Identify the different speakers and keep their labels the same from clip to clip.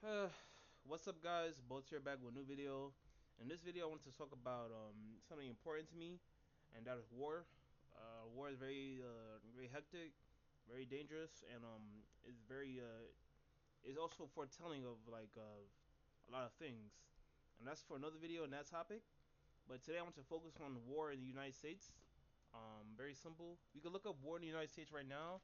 Speaker 1: Uh, what's up, guys? Boltier back with a new video. In this video, I want to talk about something important to me, and that is war. War is very hectic, very dangerous, and is also foretelling of a lot of things. And that's for another video on that topic. But today, I want to focus on war in the United States. Very simple. We can look up war in the United States right now,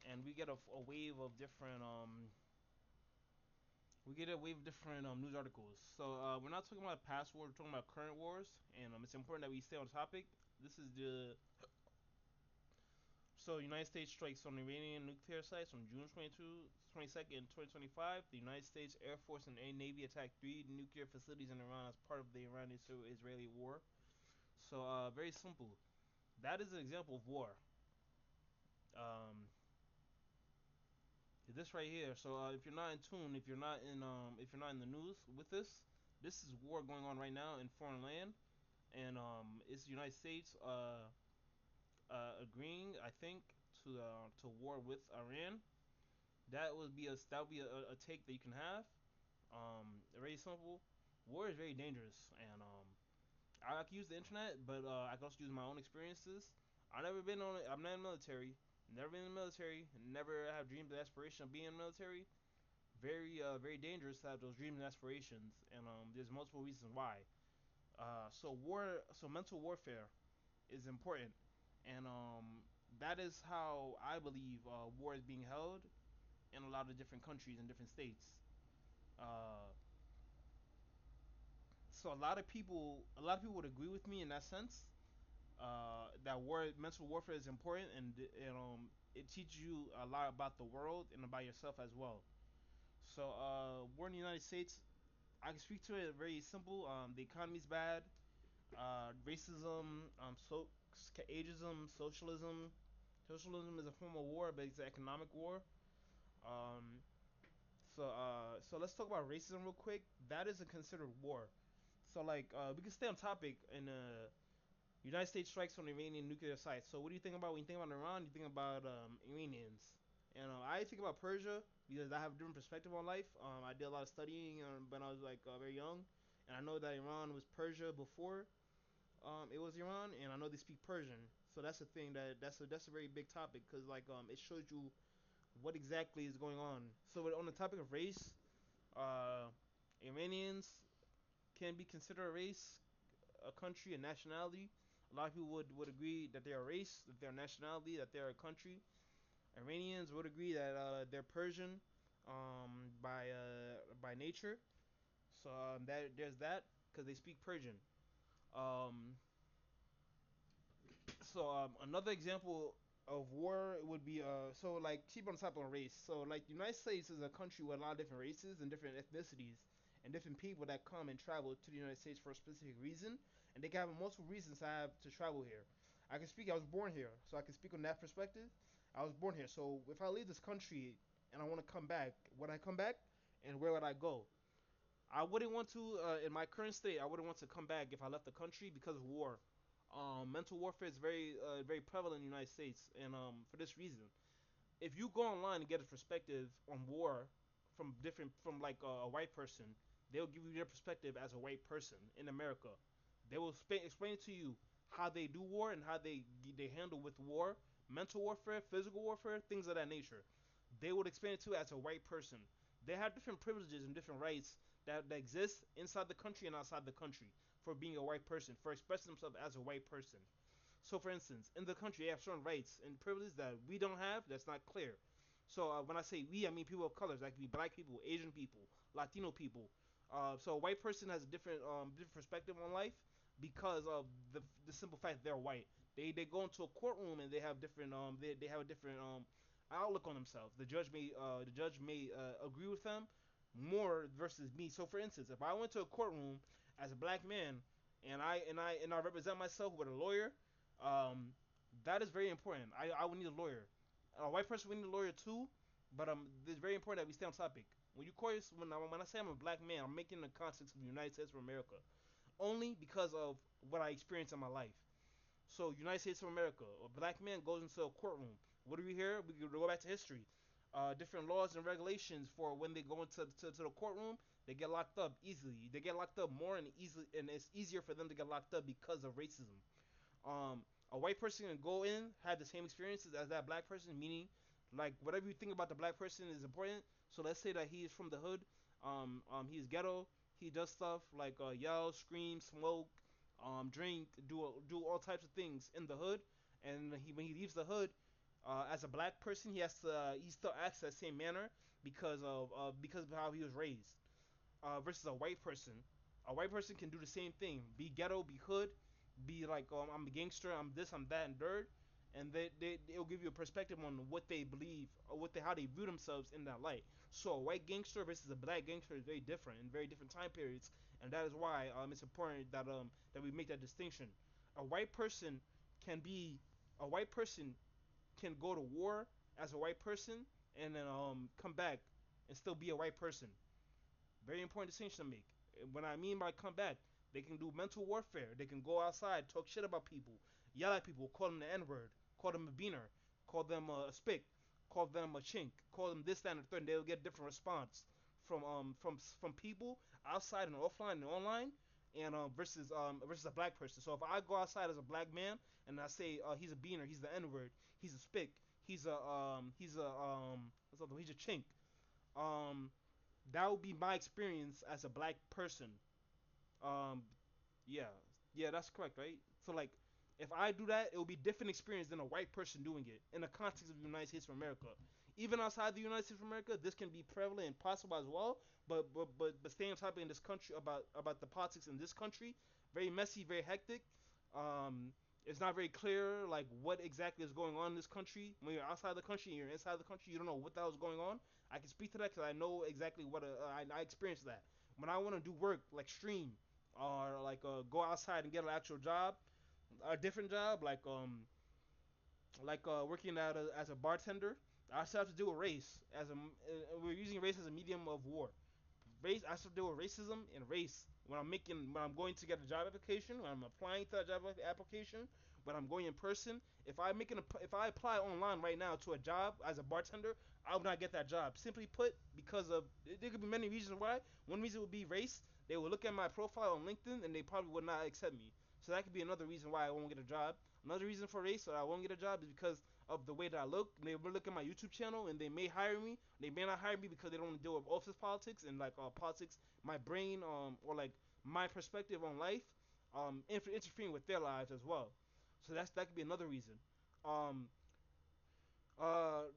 Speaker 1: and we get a wave of different news articles. So we're not talking about past wars, we're talking about current wars, and it's important that we stay on topic. This is the United States strikes on Iranian nuclear sites on June 22nd, 2025. The United States Air Force and Air Navy attacked three nuclear facilities in Iran as part of the Iranian-Israeli war. So very simple. That is an example of war. Um, this right here. So if you're not in tune, if you're not in the news with this is war going on right now in foreign land, and it's the United States agreeing, I think, to war with Iran. That would be a take that you can have. Very simple. War is very dangerous, and I can use the internet, but I can also use my own experiences. I've never been on it. I'm not in the military. Never been in the military. Never have dreams of aspiration of being in the military. Very dangerous to have those dreams and aspirations, and there's multiple reasons why. So mental warfare is important, and that is how I believe war is being held in a lot of different countries and different states. Uh, so a lot of people would agree with me in that sense. That mental warfare is important, and it teaches you a lot about the world and about yourself as well. So war in the United States, I can speak to it very simple. The economy's bad. Racism, ageism, socialism. Socialism is a form of war, but it's an economic war. Um, so let's talk about racism real quick. That is a considered war. So we can stay on topic. And United States strikes on Iranian nuclear sites. So what do you think about when you think about Iran? You think about Iranians. And I think about Persia because I have a different perspective on life. I did a lot of studying when I was very young, and I know that Iran was Persia before it was Iran, and I know they speak Persian. So that's a thing that's a very big topic because it shows you what exactly is going on. So on the topic of race, uh, Iranians can be considered a race, a country, a nationality. A lot of people would agree that they're a race, that they're a nationality, that they're a country. Iranians would agree that they're Persian by nature. So there's that because they speak Persian. Um, so another example of war would be keep on top of race. So the United States is a country with a lot of different races and different ethnicities and different people that come and travel to the United States for a specific reason, and they can have multiple reasons to travel here. I can speak. I was born here, so I can speak on that perspective. I was born here, so if I leave this country and I want to come back, would I come back, and where would I go? I wouldn't want to, in my current state, I wouldn't want to come back if I left the country because of war. Mental warfare is very prevalent in the United States, and for this reason, if you go online and get a perspective on war from a white person, they'll give you their perspective as a white person in America. They will explain to you how they do war and how they handle with war, mental warfare, physical warfare, things of that nature. They would explain it to you as a white person. They have different privileges and different rights that exist inside the country and outside the country for being a white person, for expressing themselves as a white person. So, for instance, in the country, they have certain rights and privileges that we don't have. That's not clear. So, when I say we, I mean people of colors. That could be black people, Asian people, Latino people. So, a white person has a different perspective on life because of the simple fact that they're white. They go into a courtroom and they have they have a different outlook on themselves. The judge may agree with them more versus me. So, for instance, if I went to a courtroom as a black man and I represent myself with a lawyer, um, that is very important. I would need a lawyer. A white person would need a lawyer too, but it's very important that we stay on topic. When I say I'm a black man, I'm making the context of the United States of America only because of what I experienced in my life. So, United States of America, a black man goes into a courtroom. What do we hear? We go back to history. different laws and regulations for when they go to the courtroom. They get locked up easily. They get locked up more and easily, and it's easier for them to get locked up because of racism. A white person can go in, have the same experiences as that black person, meaning like whatever you think about the black person is important. So let's say that he is from the hood, he's ghetto, he does stuff like yell, scream, smoke, drink, do all types of things in the hood, and when he leaves the hood, as a black person, he still acts that same manner because of how he was raised versus a white person. A white person can do the same thing, be ghetto, be hood, be like I'm a gangster, I'm this, I'm that, and dirt, and they'll give you a perspective on what they believe or how they view themselves in that light. So a white gangster versus a black gangster is very different in very different time periods, and that is why it's important that we make that distinction. A white person can be a white person can go to war as a white person and then come back and still be a white person. Very important distinction to make. When I mean by come back, they can do mental warfare. They can go outside, talk shit about people, yell at people, call them the N word, call them a beaner, call them a spick, call them a chink, call them this, that, and the third. And they'll get different response from people outside and offline and online, and versus a black person. So if I go outside as a black man and I say he's a beaner, he's the N word, he's a spick, he's a chink. Um, that would be my experience as a black person. Um, yeah, yeah, that's correct, right? So like, if I do that, it will be different experience than a white person doing it in the context of the United States of America. Even outside the United States of America, this can be prevalent and possible as well. But staying on topic in this country about the politics in this country, very messy, very hectic. Um, it's not very clear like what exactly is going on in this country. When you're outside the country and you're inside the country, you don't know what the hell is going on. I can speak to that because I know exactly what I experienced that. When I want to do work like stream or like go outside and get an actual job, a different job like working as a bartender. I still have to do a race we're using race as a medium of war. Race I still deal with racism and race when I'm going to get a job application, when I'm applying to a job application, when I'm going in person. If I apply online right now to a job as a bartender, I would not get that job. Simply put, because of there could be many reasons why. One reason would be race. They would look at my profile on LinkedIn and they probably would not accept me. So that could be another reason why I won't get a job. Another reason for race that I won't get a job is because of the way that I look. They will look at my YouTube channel and they may hire me. They may not hire me because they don't want to deal with office politics and like politics, my brain or like my perspective on life, interfering with their lives as well. So that could be another reason. Um, uh,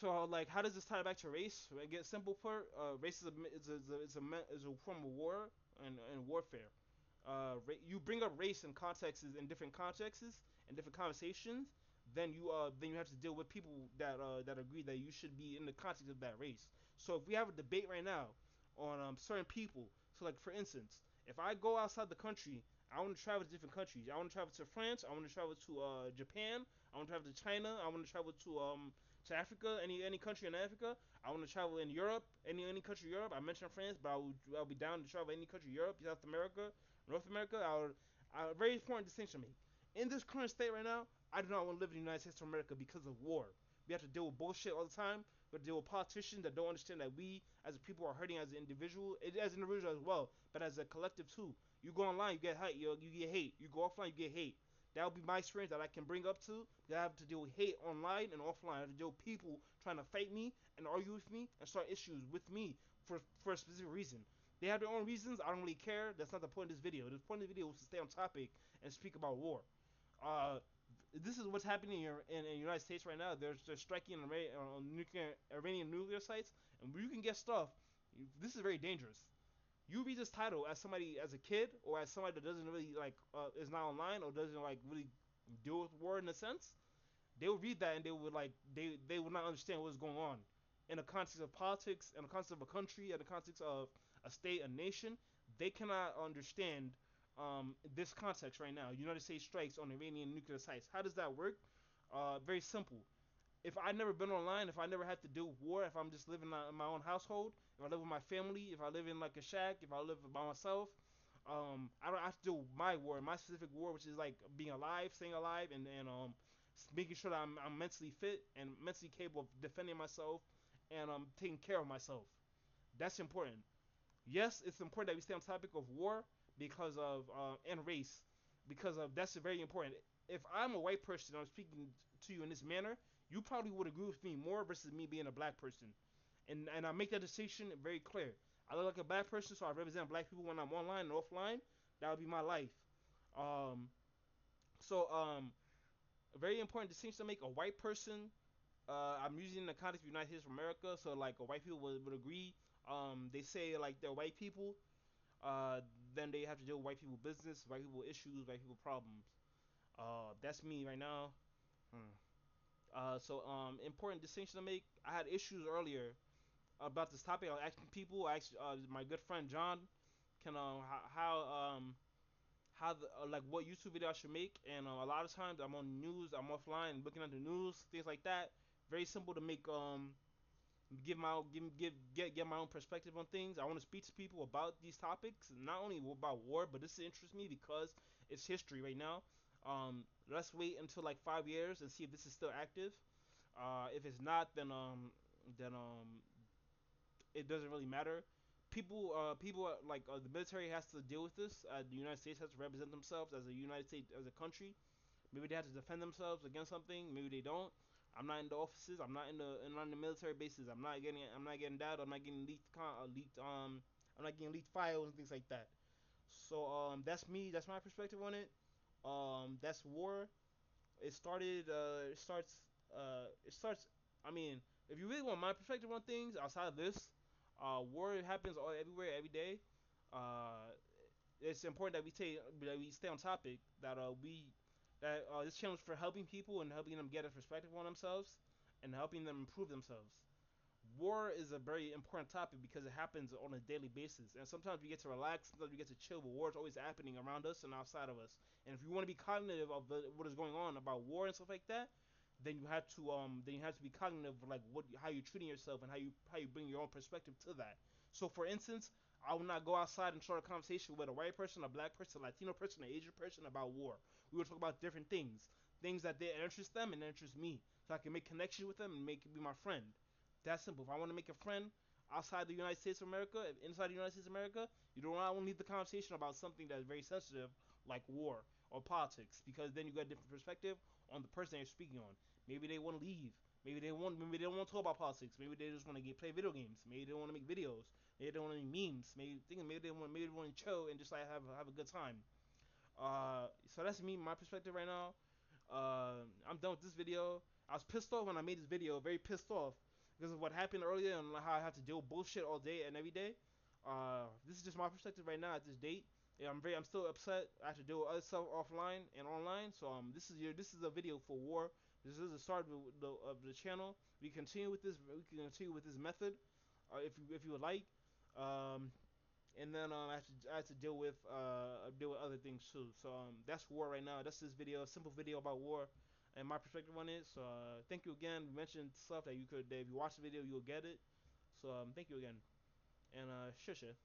Speaker 1: so like, how does this tie back to race? I get simple part. Race is a form of war and warfare. You bring up race in contexts in different contexts and different conversations, then you have to deal with people that agree that you should be in the context of that race. So if we have a debate right now on certain people, so like for instance, if I go outside the country, I want to travel to different countries. I want to travel to France. I want to travel to Japan. I want to travel to China. I want to travel to Africa, any country in Africa. I want to travel in Europe, any country in Europe. I mentioned France, but I'll be down to travel any country in Europe, South America, North America. Very important distinction to make. In this current state right now, I do not want to live in the United States of America because of war. We have to deal with bullshit all the time. We have to deal with politicians that don't understand that we, as a people, are hurting as an individual, as an individual as well, but as a collective too. You go online, you get hate. You get hate. You go offline, you get hate. That would be my experience that I can bring up to. That I have to deal with hate online and offline. I have to deal with people trying to fight me and argue with me and start issues with me for a specific reason. They have their own reasons. I don't really care. That's not the point of this video. The point of the video is to stay on topic and speak about war. Uh, this is what's happening in the United States right now. They're striking on Iranian nuclear sites, and you can get stuff. This is very dangerous. You read this title as somebody as a kid or as somebody that doesn't really like is not online or doesn't like really deal with war in a sense. They would read that and they would not understand what's going on in the context of politics, in the context of a country, in the context of a state, a nation. They cannot understand this context right now. United States strikes on Iranian nuclear sites. How does that work? Very simple. If I never been online, if I never had to deal with war, if I'm just living in my own household, if I live with my family, if I live in like a shack, if I live by myself, I don't have to do my war, my specific war, which is like being alive, staying alive, and making sure that I'm mentally fit and mentally capable of defending myself and taking care of myself. That's important. Yes, it's important that we stay on topic of war because of and race, because of that's very important. If I'm a white person and I'm speaking to you in this manner, you probably would agree with me more versus me being a black person. And I make that distinction very clear. I look like a black person, so I represent black people when I'm online and offline. That would be my life. Um, so a very important distinction to make. A white person, I'm using the context of United States of America, so like a white people would agree. They say like they're white people, uh, then they have to deal with white people business, white people issues, white people problems. That's me right now. Hmm. Important distinction to make. I had issues earlier about this topic. I was asking people. I asked my good friend John, can how the, like what YouTube video I should make, and a lot of times I'm on news, I'm offline looking at the news, things like that. Very simple to make give my get my own perspective on things. I want to speak to people about these topics, not only about war, but this interests me because it's history right now. Let's wait until like 5 years and see if this is still active. If it's not, then it doesn't really matter. People like the military has to deal with this. The United States has to represent themselves as a United States as a country. Maybe they have to defend themselves against something. Maybe they don't. I'm not in the offices. I'm not in the military bases. I'm not getting that. I'm not getting leaked. I'm not getting leaked files and things like that. So that's me. That's my perspective on it. That's war. It started. It starts. It starts. I mean, if you really want my perspective on things outside of this, war happens all everywhere every day. Uh, it's important that we stay on topic. That this channel is for helping people and helping them get a perspective on themselves and helping them improve themselves. War is a very important topic because it happens on a daily basis, and sometimes we get to relax, sometimes we get to chill, but war is always happening around us and outside of us. And if you want to be cognitive of what is going on about war and stuff like that, then you have to be cognitive of like what how you're treating yourself and how you bring your own perspective to that. So for instance, I will not go outside and start a conversation with a white person, a black person, a Latino person, an Asian person about war. We will talk about different things, things that they interest them and interest me, so I can make connections with them and make be my friend. That's simple. If I want to make a friend outside the United States of America, inside the United States of America, you don't want to leave the conversation about something that's very sensitive like war or politics, because then you got a different perspective on the person you're speaking on. Maybe they want to leave. Maybe they don't want to talk about politics. Maybe they just want to play video games. Maybe they want to make videos. Maybe they want to make memes. Maybe they want to chill and just like have a good time. So that's me, my perspective right now. I'm done with this video. I was pissed off when I made this video, very pissed off because of what happened earlier and how I have to deal with bullshit all day and every day. This is just my perspective right now at this date. Yeah, I'm still upset. I have to deal with other stuff offline and online. So this is a video for war. This is the start of the channel. We continue with this. We can continue with this method, if you would like. Um, and then I have to deal with other things too. So that's war right now. That's this video, a simple video about war, and my perspective on it. So thank you again. We mentioned stuff that you could that if you watch the video you'll get it. So thank you again, and sure.